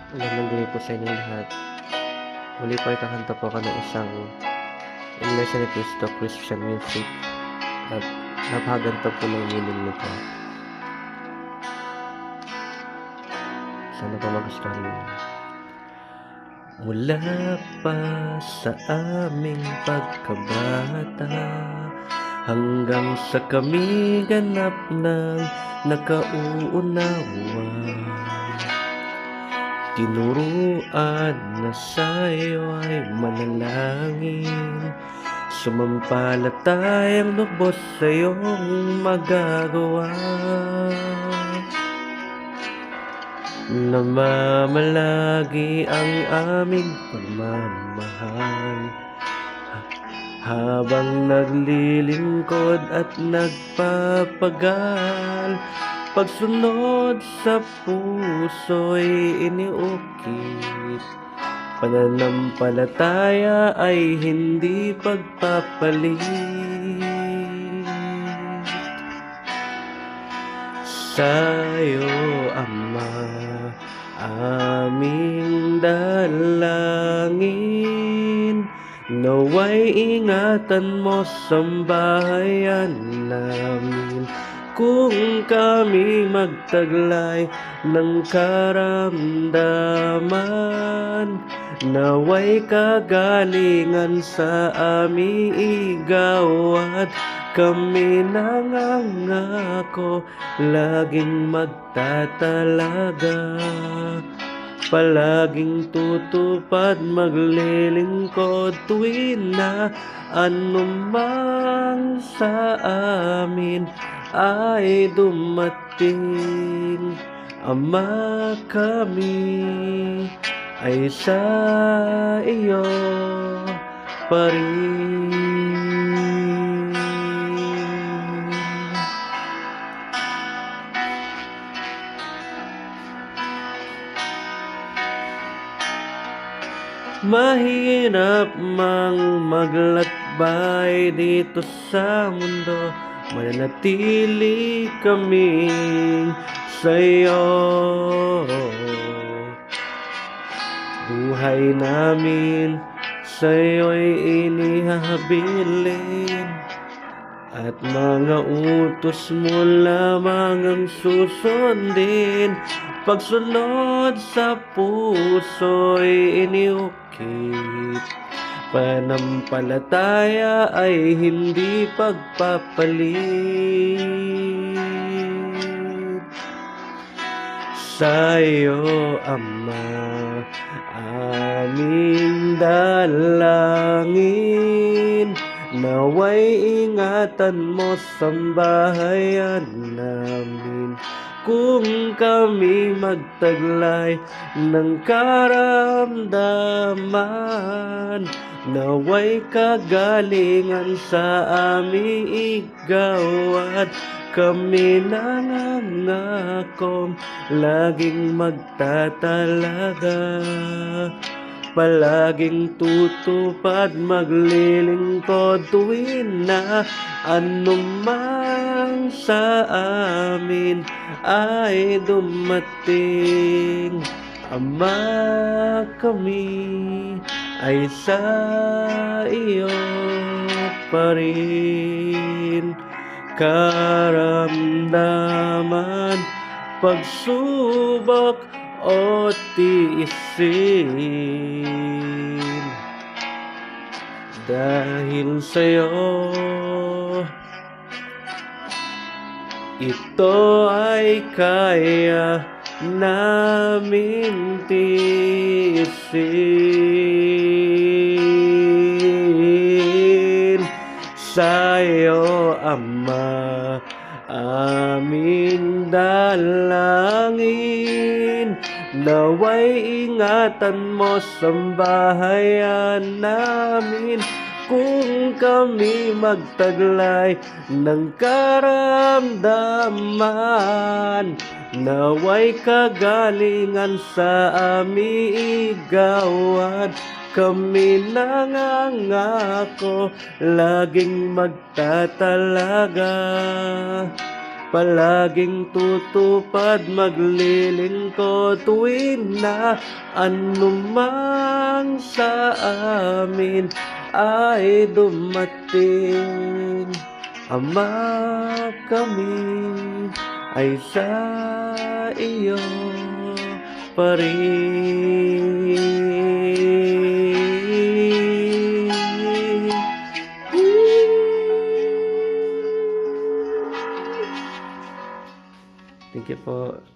Magandang gabi po sa inyong lahat. Muli po ay kakanta po ako ng isang Iglesia ni Cristo Christian music at napakaganda po ng meaning nito. Sana po magustuhan niyo. Mula pa sa aming pagkabata hanggang sa kami ganap ng nakauunawa, tinuruan na sa'yo ay manalangin, sumampalatayang lubos sa'yong magagawa. Namamalagi ang aming pagmamahal habang naglilingkod at nagpapagal. Pagsunod sa puso'y iniukit, pananampalataya ay hindi pagpapalit. Sa'yo, Ama, aming dalangin, naway ingatan mo sambahayan namin. Kung kami magtaglay ng karamdaman, naway kagalingan sa aming igawad. Kami nangangako, laging magtatalaga, palaging tutupad, maglilingkod tuwin na anumang sa amin ay dumating. Ama, kami ay sa iyo pa rin. Mahirap mang maglakbay dito sa mundo, mananatili kaming sa'yo. Buhay namin sa'yo'y inihahabilin, at mga utos mo lamang ang susundin. Pagsunod sa puso'y iniukit, panampalataya ay hindi pagpapalit. Sa'yo, Ama, aming dalangin, naway ingatan mo sambahayan namin. Kung kami magtaglay ng karamdaman, naway kagalingan sa aming igawad. Kami nangangakong laging magtatalaga, palaging tutupad, maglilingkod tuwin na anumang sa amin ay dumating. Ama, kami ay sa iyo pa rin. Karamdaman, pagsubok o tiisin, dahil sa'yo ito ay kaya namin tiisin. Sa'yo, Ama, aming dalangin, naway ingatan mo sambahayan namin. Kung kami magtaglay ng karamdaman, naway kagalingan sa aming igawad. Kami nangangako, laging magtatalaga, palaging tutupad, maglilingkod tuwin na anumang sa amin ay dumating. Ama, kami ay sa iyo pa rin. Thank you po.